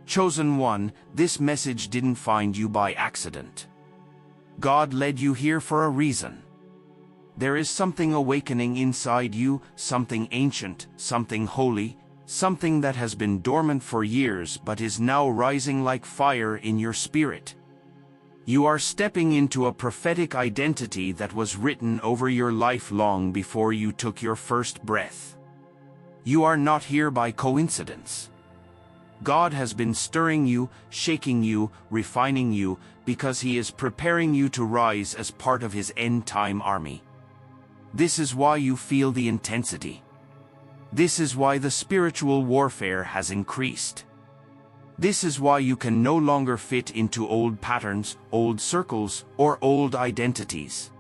Chosen one, this message didn't find you by accident. God led you here for a reason. There is something awakening inside you, something ancient, something holy, something that has been dormant for years but is now rising like fire in your spirit. You are stepping into a prophetic identity that was written over your life long before you took your first breath. You are not here by coincidence. God has been stirring you, shaking you, refining you, because He is preparing you to rise as part of His end-time army. This is why you feel the intensity. This is why the spiritual warfare has increased. This is why you can no longer fit into old patterns, old circles, or old identities.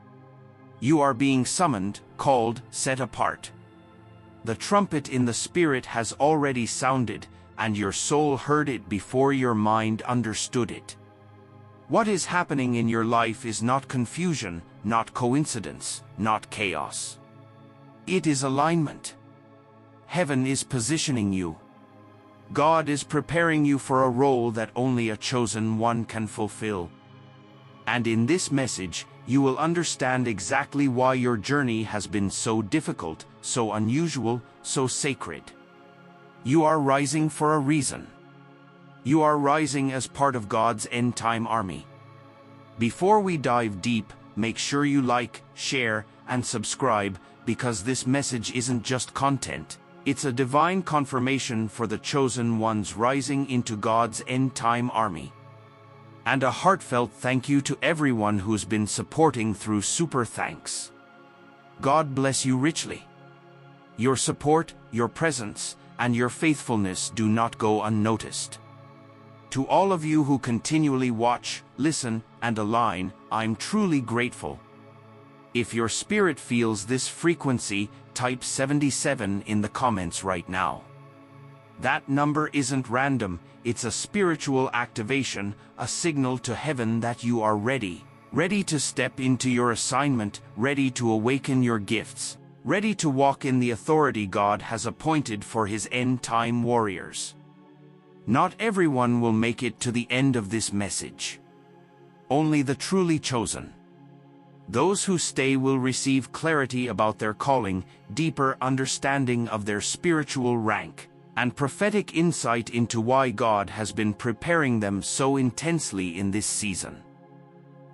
You are being summoned, called, set apart. The trumpet in the Spirit has already sounded, and your soul heard it before your mind understood it. What is happening in your life is not confusion, not coincidence, not chaos. It is alignment. Heaven is positioning you. God is preparing you for a role that only a chosen one can fulfill. And in this message, you will understand exactly why your journey has been so difficult, so unusual, so sacred. You are rising for a reason. You are rising as part of God's end-time army. Before we dive deep, make sure you like, share, and subscribe, because this message isn't just content. It's a divine confirmation for the chosen ones rising into God's end-time army. And a heartfelt thank you to everyone who's been supporting through Super Thanks. God bless you richly. Your support, your presence, and your faithfulness do not go unnoticed. To all of you who continually watch, listen, and align, I'm truly grateful. If your spirit feels this frequency, type 77 in the comments right now. That number isn't random, it's a spiritual activation, a signal to heaven that you are ready to step into your assignment, ready to awaken your gifts, ready to walk in the authority God has appointed for His end-time warriors. Not everyone will make it to the end of this message. Only the truly chosen. Those who stay will receive clarity about their calling, deeper understanding of their spiritual rank, and prophetic insight into why God has been preparing them so intensely in this season.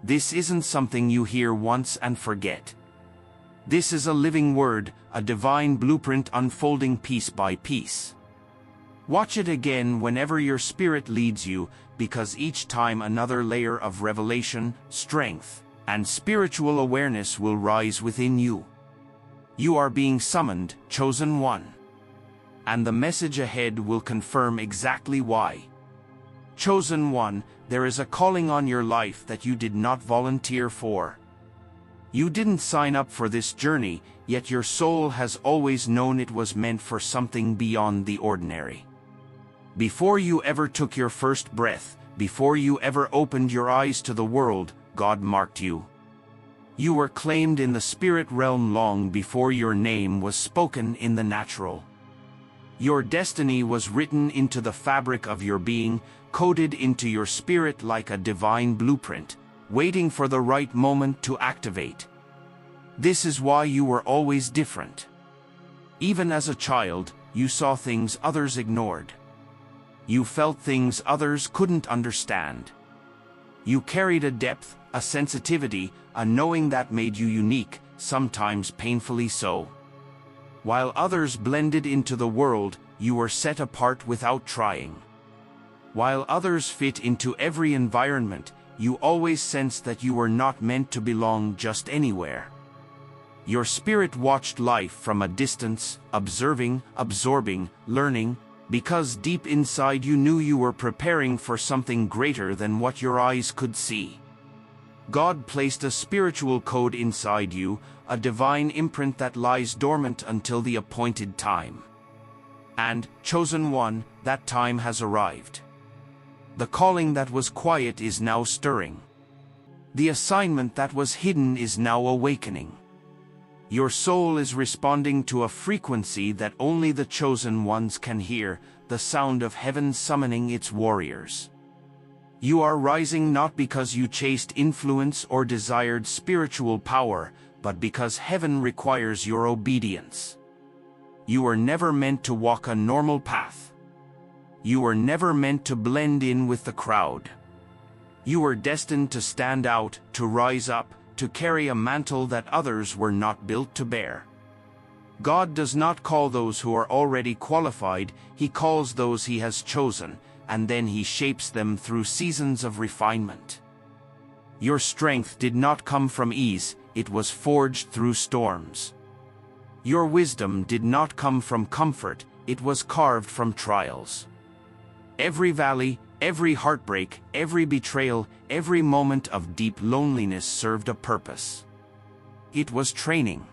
This isn't something you hear once and forget. This is a living word, a divine blueprint unfolding piece by piece. Watch it again whenever your spirit leads you, because each time another layer of revelation, strength, and spiritual awareness will rise within you. You are being summoned, chosen one. And the message ahead will confirm exactly why. Chosen one, there is a calling on your life that you did not volunteer for. You didn't sign up for this journey, yet your soul has always known it was meant for something beyond the ordinary. Before you ever took your first breath, before you ever opened your eyes to the world, God marked you. You were claimed in the spirit realm long before your name was spoken in the natural. Your destiny was written into the fabric of your being, coded into your spirit like a divine blueprint, waiting for the right moment to activate. This is why you were always different. Even as a child, you saw things others ignored. You felt things others couldn't understand. You carried a depth, a sensitivity, a knowing that made you unique, sometimes painfully so. While others blended into the world, you were set apart without trying. While others fit into every environment, you always sensed that you were not meant to belong just anywhere. Your spirit watched life from a distance, observing, absorbing, learning, because deep inside you knew you were preparing for something greater than what your eyes could see. God placed a spiritual code inside you, a divine imprint that lies dormant until the appointed time. And, chosen one, that time has arrived. The calling that was quiet is now stirring. The assignment that was hidden is now awakening. Your soul is responding to a frequency that only the chosen ones can hear, the sound of heaven summoning its warriors. You are rising not because you chased influence or desired spiritual power, but because heaven requires your obedience. You were never meant to walk a normal path. You were never meant to blend in with the crowd. You were destined to stand out, to rise up, to carry a mantle that others were not built to bear. God does not call those who are already qualified, He calls those He has chosen, and then He shapes them through seasons of refinement. Your strength did not come from ease, it was forged through storms. Your wisdom did not come from comfort, it was carved from trials. Every valley, every heartbreak, every betrayal, every moment of deep loneliness served a purpose. It was training.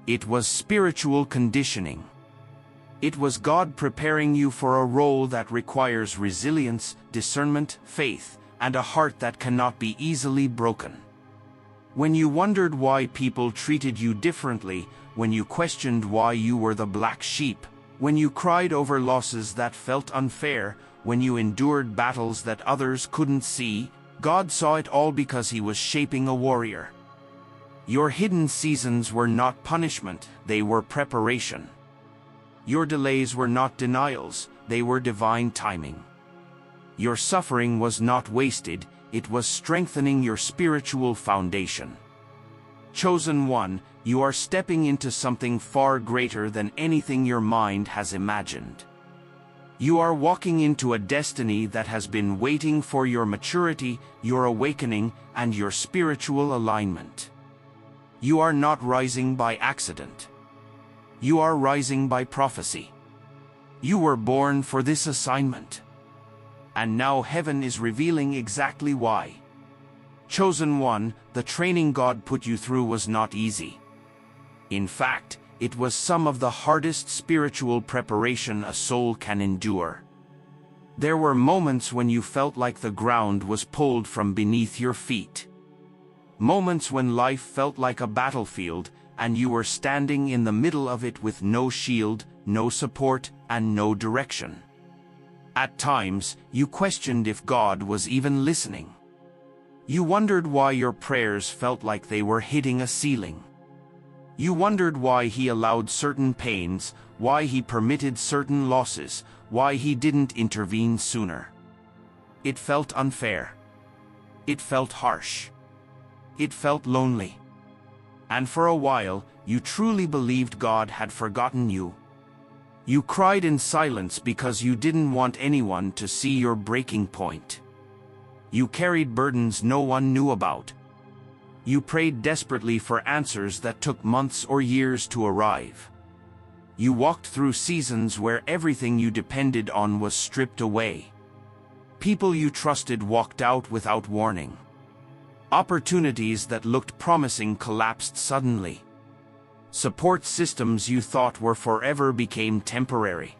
It was spiritual conditioning. It was God preparing you for a role that requires resilience, discernment, faith, and a heart that cannot be easily broken. When you wondered why people treated you differently, when you questioned why you were the black sheep, when you cried over losses that felt unfair, when you endured battles that others couldn't see, God saw it all because He was shaping a warrior. Your hidden seasons were not punishment, they were preparation. Your delays were not denials, they were divine timing. Your suffering was not wasted, it was strengthening your spiritual foundation. Chosen one, you are stepping into something far greater than anything your mind has imagined. You are walking into a destiny that has been waiting for your maturity, your awakening, and your spiritual alignment. You are not rising by accident. You are rising by prophecy. You were born for this assignment. And now heaven is revealing exactly why. Chosen one, the training God put you through was not easy. In fact, it was some of the hardest spiritual preparation a soul can endure. There were moments when you felt like the ground was pulled from beneath your feet. Moments when life felt like a battlefield, and you were standing in the middle of it with no shield, no support, and no direction. At times, you questioned if God was even listening. You wondered why your prayers felt like they were hitting a ceiling. You wondered why He allowed certain pains, why He permitted certain losses, why He didn't intervene sooner. It felt unfair. It felt harsh. It felt lonely. And for a while, you truly believed God had forgotten you. You cried in silence because you didn't want anyone to see your breaking point. You carried burdens no one knew about. You prayed desperately for answers that took months or years to arrive. You walked through seasons where everything you depended on was stripped away. People you trusted walked out without warning. Opportunities that looked promising collapsed suddenly. Support systems you thought were forever became temporary.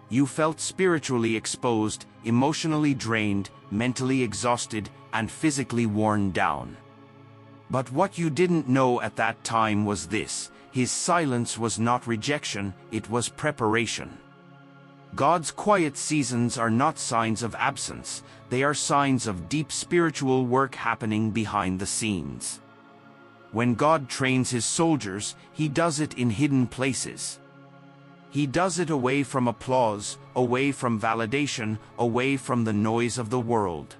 You felt spiritually exposed, emotionally drained, mentally exhausted, and physically worn down. But what you didn't know at that time was this: His silence was not rejection, it was preparation. God's quiet seasons are not signs of absence, they are signs of deep spiritual work happening behind the scenes. When God trains His soldiers, He does it in hidden places. He does it away from applause, away from validation, away from the noise of the world.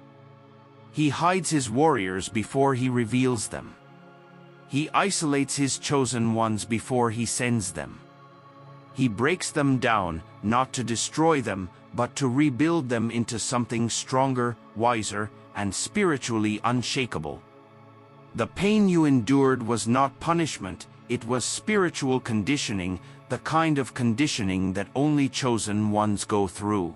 He hides His warriors before He reveals them. He isolates His chosen ones before He sends them. He breaks them down, not to destroy them, but to rebuild them into something stronger, wiser, and spiritually unshakable. The pain you endured was not punishment, it was spiritual conditioning, the kind of conditioning that only chosen ones go through.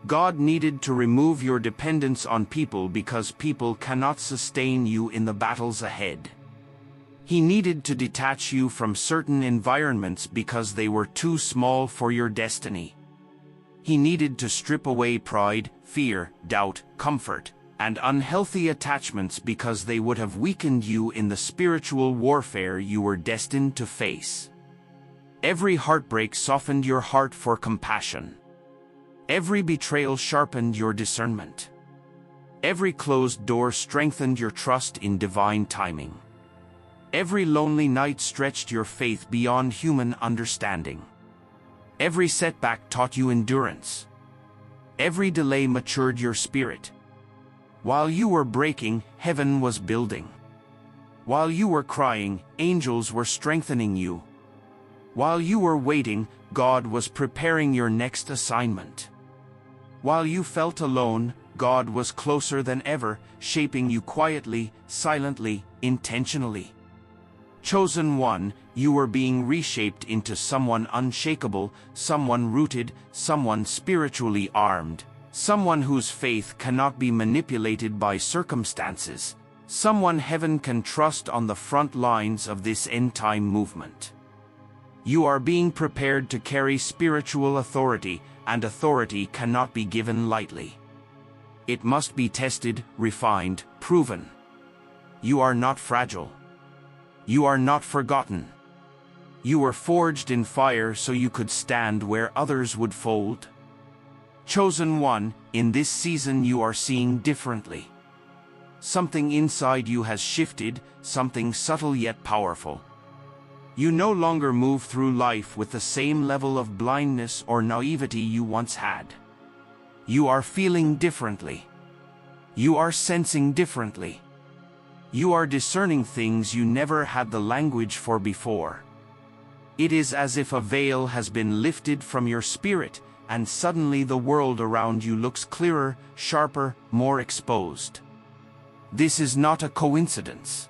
God needed to remove your dependence on people because people cannot sustain you in the battles ahead. He needed to detach you from certain environments because they were too small for your destiny. He needed to strip away pride, fear, doubt, comfort, and unhealthy attachments because they would have weakened you in the spiritual warfare you were destined to face. Every heartbreak softened your heart for compassion. Every betrayal sharpened your discernment. Every closed door strengthened your trust in divine timing. Every lonely night stretched your faith beyond human understanding. Every setback taught you endurance. Every delay matured your spirit. While you were breaking, heaven was building. While you were crying, angels were strengthening you. While you were waiting, God was preparing your next assignment. While you felt alone, God was closer than ever, shaping you quietly, silently, intentionally. Chosen one, you were being reshaped into someone unshakable, someone rooted, someone spiritually armed, someone whose faith cannot be manipulated by circumstances, someone heaven can trust on the front lines of this end-time movement. You are being prepared to carry spiritual authority, and authority cannot be given lightly. It must be tested, refined, proven. You are not fragile. You are not forgotten. You were forged in fire so you could stand where others would fold. Chosen one, in this season you are seeing differently. Something inside you has shifted, something subtle yet powerful. You no longer move through life with the same level of blindness or naivety you once had. You are feeling differently. You are sensing differently. You are discerning things you never had the language for before. It is as if a veil has been lifted from your spirit, and suddenly the world around you looks clearer, sharper, more exposed. This is not a coincidence.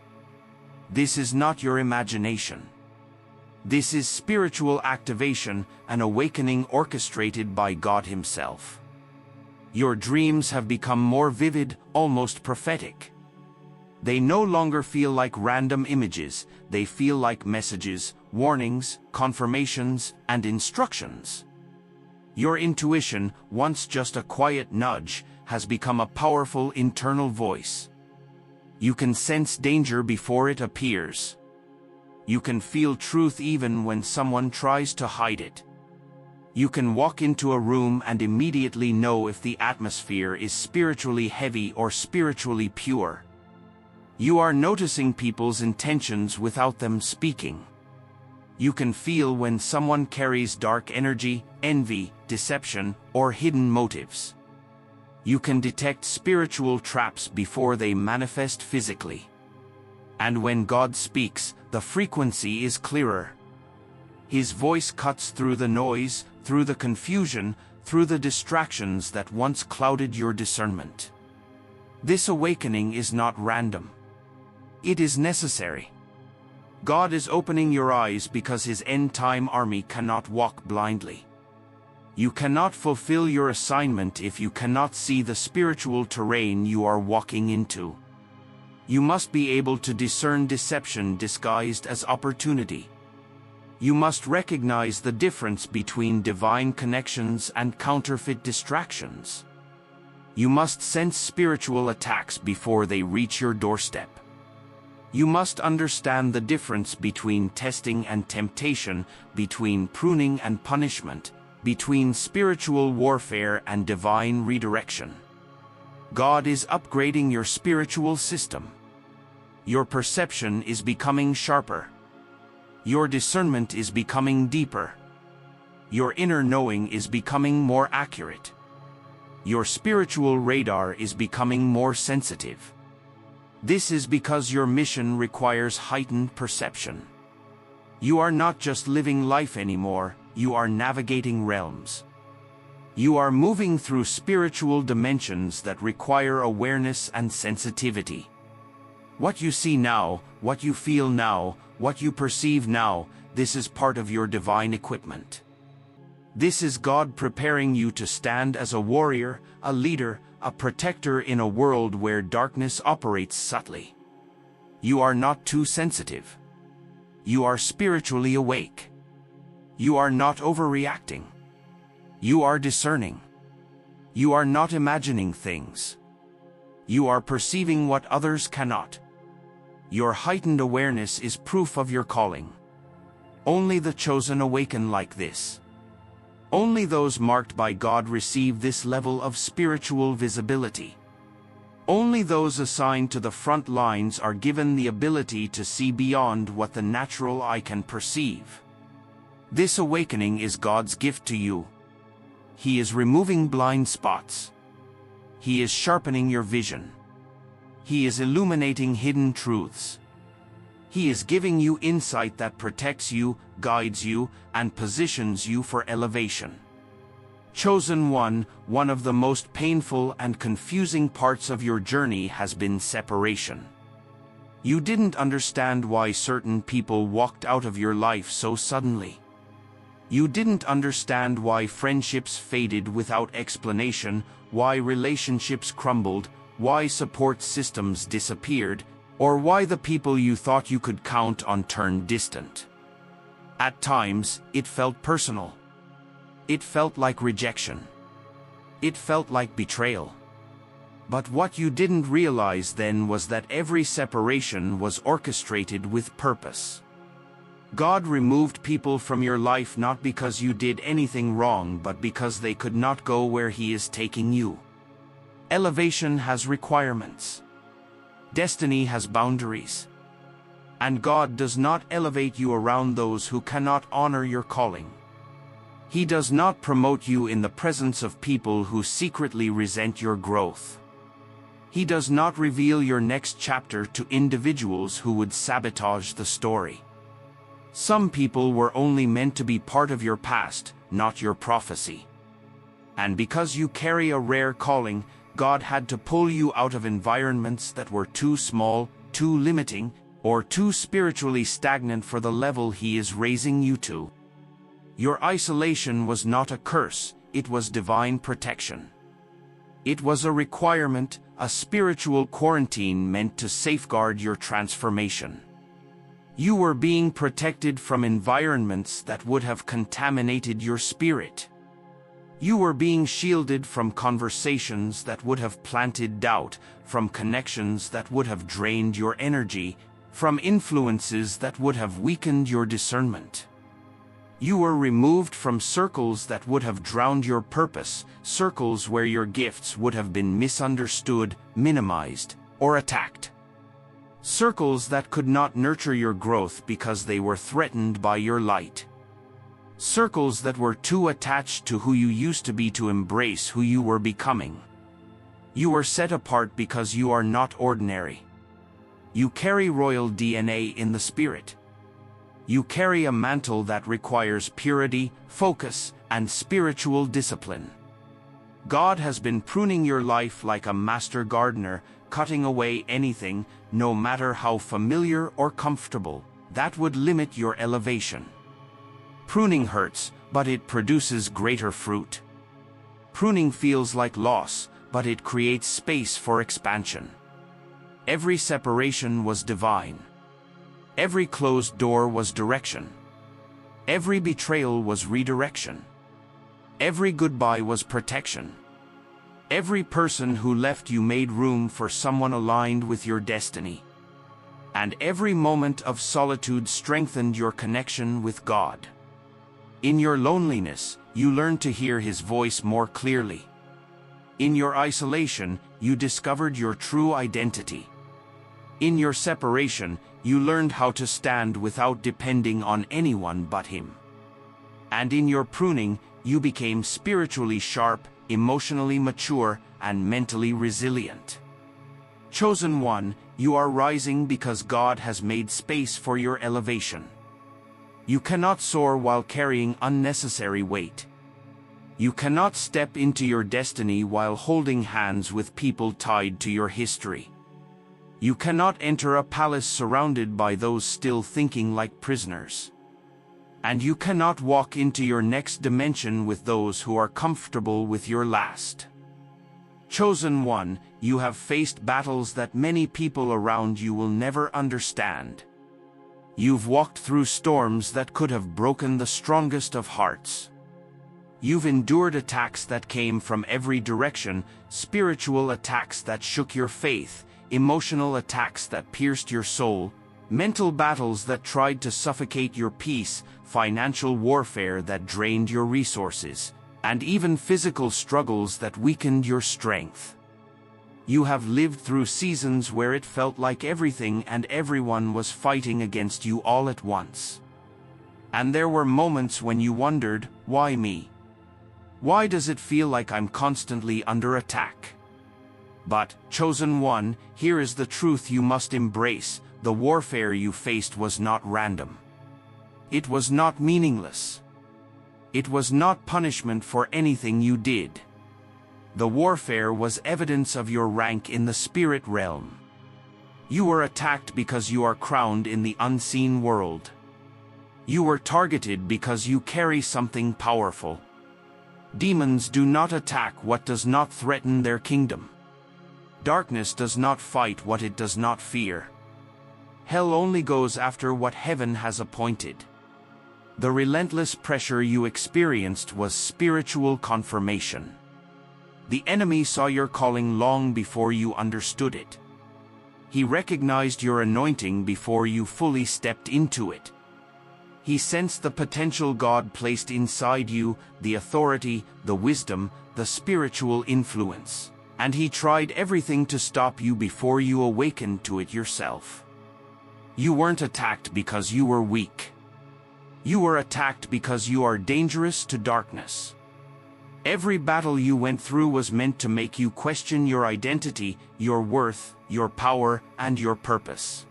This is not your imagination. This is spiritual activation, an awakening orchestrated by God Himself. Your dreams have become more vivid, almost prophetic. They no longer feel like random images, they feel like messages, warnings, confirmations, and instructions. Your intuition, once just a quiet nudge, has become a powerful internal voice. You can sense danger before it appears. You can feel truth even when someone tries to hide it. You can walk into a room and immediately know if the atmosphere is spiritually heavy or spiritually pure. You are noticing people's intentions without them speaking. You can feel when someone carries dark energy, envy, deception, or hidden motives. You can detect spiritual traps before they manifest physically. And when God speaks, the frequency is clearer. His voice cuts through the noise, through the confusion, through the distractions that once clouded your discernment. This awakening is not random. It is necessary. God is opening your eyes because His end-time army cannot walk blindly. You cannot fulfill your assignment if you cannot see the spiritual terrain you are walking into. You must be able to discern deception disguised as opportunity. You must recognize the difference between divine connections and counterfeit distractions. You must sense spiritual attacks before they reach your doorstep. You must understand the difference between testing and temptation, between pruning and punishment, between spiritual warfare and divine redirection. God is upgrading your spiritual system. Your perception is becoming sharper. Your discernment is becoming deeper. Your inner knowing is becoming more accurate. Your spiritual radar is becoming more sensitive. This is because your mission requires heightened perception. You are not just living life anymore, you are navigating realms. You are moving through spiritual dimensions that require awareness and sensitivity. What you see now, what you feel now, what you perceive now, this is part of your divine equipment. This is God preparing you to stand as a warrior, a leader, a protector in a world where darkness operates subtly. You are not too sensitive. You are spiritually awake. You are not overreacting. You are discerning. You are not imagining things. You are perceiving what others cannot. Your heightened awareness is proof of your calling. Only the chosen awaken like this. Only those marked by God receive this level of spiritual visibility. Only those assigned to the front lines are given the ability to see beyond what the natural eye can perceive. This awakening is God's gift to you. He is removing blind spots. He is sharpening your vision. He is illuminating hidden truths. He is giving you insight that protects you, guides you, and positions you for elevation. Chosen one, one of the most painful and confusing parts of your journey has been separation. You didn't understand why certain people walked out of your life so suddenly. You didn't understand why friendships faded without explanation, why relationships crumbled, why support systems disappeared, or why the people you thought you could count on turned distant. At times, it felt personal. It felt like rejection. It felt like betrayal. But what you didn't realize then was that every separation was orchestrated with purpose. God removed people from your life not because you did anything wrong, but because they could not go where He is taking you. Elevation has requirements. Destiny has boundaries. And God does not elevate you around those who cannot honor your calling. He does not promote you in the presence of people who secretly resent your growth. He does not reveal your next chapter to individuals who would sabotage the story. Some people were only meant to be part of your past, not your prophecy. And because you carry a rare calling, God had to pull you out of environments that were too small, too limiting, or too spiritually stagnant for the level He is raising you to. Your isolation was not a curse, it was divine protection. It was a requirement, a spiritual quarantine meant to safeguard your transformation. You were being protected from environments that would have contaminated your spirit. You were being shielded from conversations that would have planted doubt, from connections that would have drained your energy, from influences that would have weakened your discernment. You were removed from circles that would have drowned your purpose, circles where your gifts would have been misunderstood, minimized, or attacked. Circles that could not nurture your growth because they were threatened by your light. Circles that were too attached to who you used to be to embrace who you were becoming. You were set apart because you are not ordinary. You carry royal DNA in the spirit. You carry a mantle that requires purity, focus, and spiritual discipline. God has been pruning your life like a master gardener, cutting away anything, no matter how familiar or comfortable, that would limit your elevation. Pruning hurts, but it produces greater fruit. Pruning feels like loss, but it creates space for expansion. Every separation was divine. Every closed door was direction. Every betrayal was redirection. Every goodbye was protection. Every person who left you made room for someone aligned with your destiny. And every moment of solitude strengthened your connection with God. In your loneliness, you learned to hear His voice more clearly. In your isolation, you discovered your true identity. In your separation, you learned how to stand without depending on anyone but Him. And in your pruning, you became spiritually sharp, emotionally mature, and mentally resilient. Chosen one, you are rising because God has made space for your elevation. You cannot soar while carrying unnecessary weight. You cannot step into your destiny while holding hands with people tied to your history. You cannot enter a palace surrounded by those still thinking like prisoners. And you cannot walk into your next dimension with those who are comfortable with your last. Chosen one, you have faced battles that many people around you will never understand. You've walked through storms that could have broken the strongest of hearts. You've endured attacks that came from every direction, spiritual attacks that shook your faith, emotional attacks that pierced your soul, mental battles that tried to suffocate your peace, financial warfare that drained your resources, and even physical struggles that weakened your strength. You have lived through seasons where it felt like everything and everyone was fighting against you all at once. And there were moments when you wondered, why me? Why does it feel like I'm constantly under attack? But, chosen one, here is the truth you must embrace: the warfare you faced was not random. It was not meaningless. It was not punishment for anything you did. The warfare was evidence of your rank in the spirit realm. You were attacked because you are crowned in the unseen world. You were targeted because you carry something powerful. Demons do not attack what does not threaten their kingdom. Darkness does not fight what it does not fear. Hell only goes after what heaven has appointed. The relentless pressure you experienced was spiritual confirmation. The enemy saw your calling long before you understood it. He recognized your anointing before you fully stepped into it. He sensed the potential God placed inside you, the authority, the wisdom, the spiritual influence, and he tried everything to stop you before you awakened to it yourself. You weren't attacked because you were weak. You were attacked because you are dangerous to darkness. Every battle you went through was meant to make you question your identity, your worth, your power, and your purpose.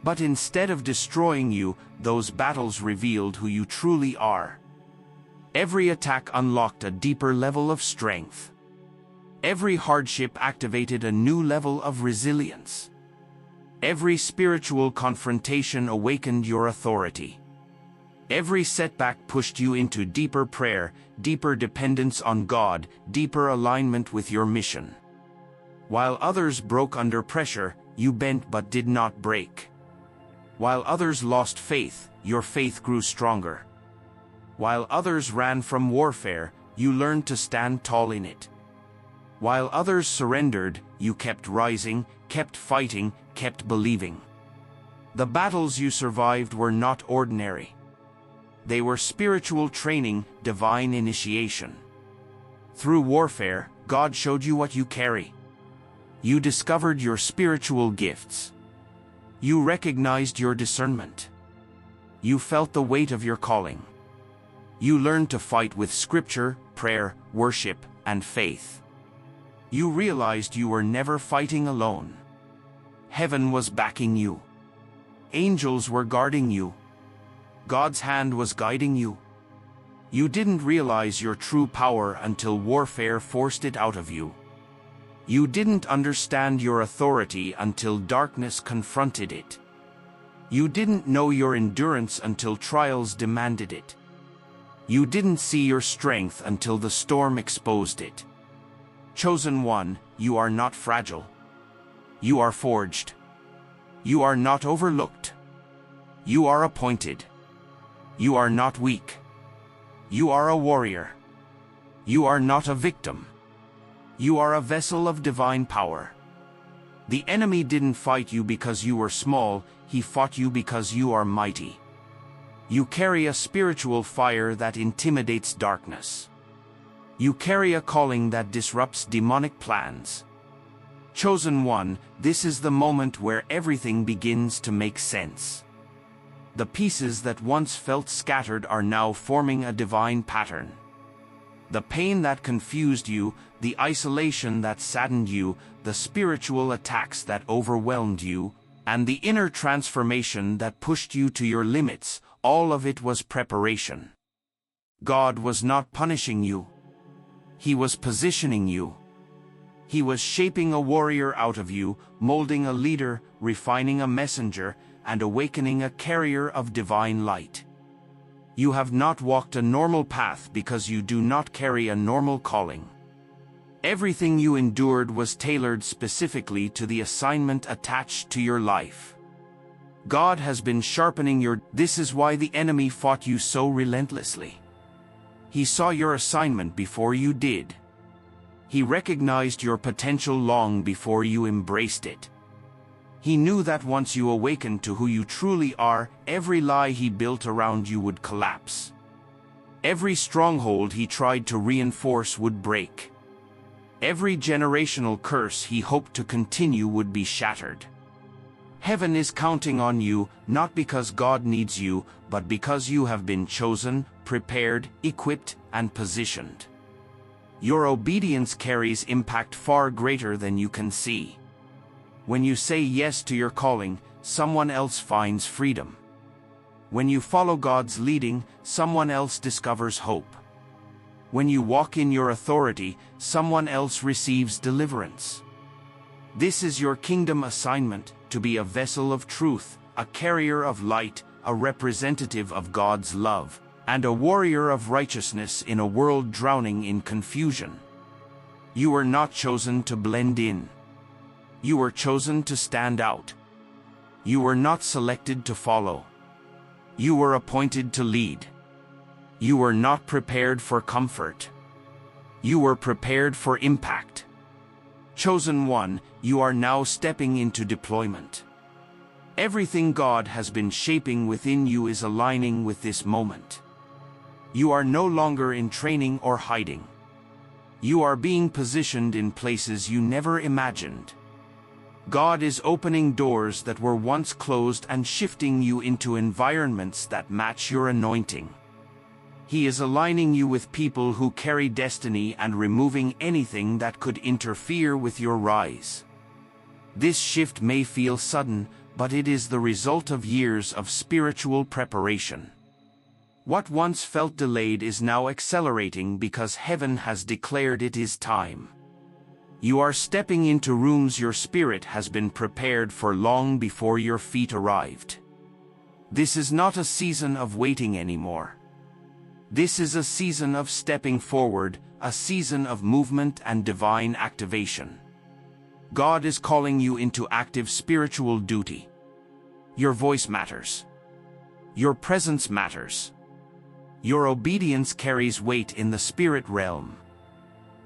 But instead of destroying you, those battles revealed who you truly are. Every attack unlocked a deeper level of strength. Every hardship activated a new level of resilience. Every spiritual confrontation awakened your authority. Every setback pushed you into deeper prayer, deeper dependence on God, deeper alignment with your mission. While others broke under pressure, you bent but did not break. While others lost faith, your faith grew stronger. While others ran from warfare, you learned to stand tall in it. While others surrendered, you kept rising, kept fighting, kept believing. The battles you survived were not ordinary. They were spiritual training, divine initiation. Through warfare, God showed you what you carry. You discovered your spiritual gifts. You recognized your discernment. You felt the weight of your calling. You learned to fight with scripture, prayer, worship, and faith. You realized you were never fighting alone. Heaven was backing you. Angels were guarding you. God's hand was guiding you. You didn't realize your true power until warfare forced it out of you. You didn't understand your authority until darkness confronted it. You didn't know your endurance until trials demanded it. You didn't see your strength until the storm exposed it. Chosen one, you are not fragile. You are forged. You are not overlooked. You are appointed. You are not weak. You are a warrior. You are not a victim. You are a vessel of divine power. The enemy didn't fight you because you were small, he fought you because you are mighty. You carry a spiritual fire that intimidates darkness. You carry a calling that disrupts demonic plans. Chosen one, this is the moment where everything begins to make sense. The pieces that once felt scattered are now forming a divine pattern. The pain that confused you, the isolation that saddened you, the spiritual attacks that overwhelmed you, and the inner transformation that pushed you to your limits, all of it was preparation. God was not punishing you. He was positioning you. He was shaping a warrior out of you, molding a leader, refining a messenger, and awakening a carrier of divine light. You have not walked a normal path because you do not carry a normal calling. Everything you endured was tailored specifically to the assignment attached to your life. God has been sharpening your... This is why the enemy fought you so relentlessly. He saw your assignment before you did. He recognized your potential long before you embraced it. He knew that once you awakened to who you truly are, every lie he built around you would collapse. Every stronghold he tried to reinforce would break. Every generational curse he hoped to continue would be shattered. Heaven is counting on you, not because God needs you, but because you have been chosen, prepared, equipped, and positioned. Your obedience carries impact far greater than you can see. When you say yes to your calling, someone else finds freedom. When you follow God's leading, someone else discovers hope. When you walk in your authority, someone else receives deliverance. This is your kingdom assignment, to be a vessel of truth, a carrier of light, a representative of God's love, and a warrior of righteousness in a world drowning in confusion. You were not chosen to blend in. You were chosen to stand out. You were not selected to follow. You were appointed to lead. You were not prepared for comfort. You were prepared for impact. Chosen one, you are now stepping into deployment. Everything God has been shaping within you is aligning with this moment. You are no longer in training or hiding. You are being positioned in places you never imagined. God is opening doors that were once closed and shifting you into environments that match your anointing. He is aligning you with people who carry destiny and removing anything that could interfere with your rise. This shift may feel sudden, but it is the result of years of spiritual preparation. What once felt delayed is now accelerating because heaven has declared it is time. You are stepping into rooms your spirit has been prepared for long before your feet arrived. This is not a season of waiting anymore. This is a season of stepping forward, a season of movement and divine activation. God is calling you into active spiritual duty. Your voice matters. Your presence matters. Your obedience carries weight in the spirit realm.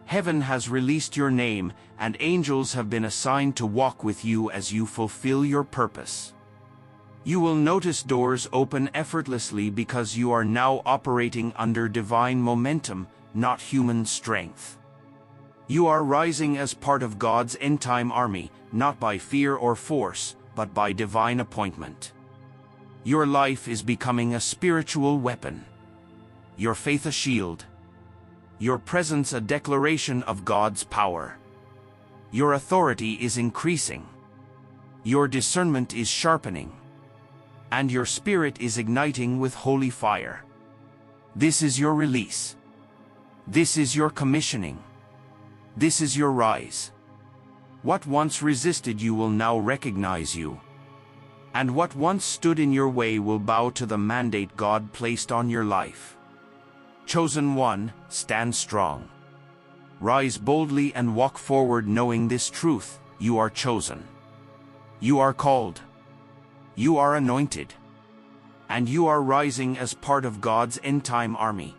Heaven has released your name, and angels have been assigned to walk with you as you fulfill your purpose. You will notice doors open effortlessly because you are now operating under divine momentum, not human strength. You are rising as part of God's end-time army, not by fear or force, but by divine appointment. Your life is becoming a spiritual weapon. Your faith a shield. Your presence a declaration of God's power. Your authority is increasing. Your discernment is sharpening. And your spirit is igniting with holy fire. This is your release. This is your commissioning. This is your rise. What once resisted you will now recognize you. And what once stood in your way will bow to the mandate God placed on your life. Chosen one, stand strong. Rise boldly and walk forward knowing this truth: you are chosen. You are called. You are anointed. And you are rising as part of God's end-time army.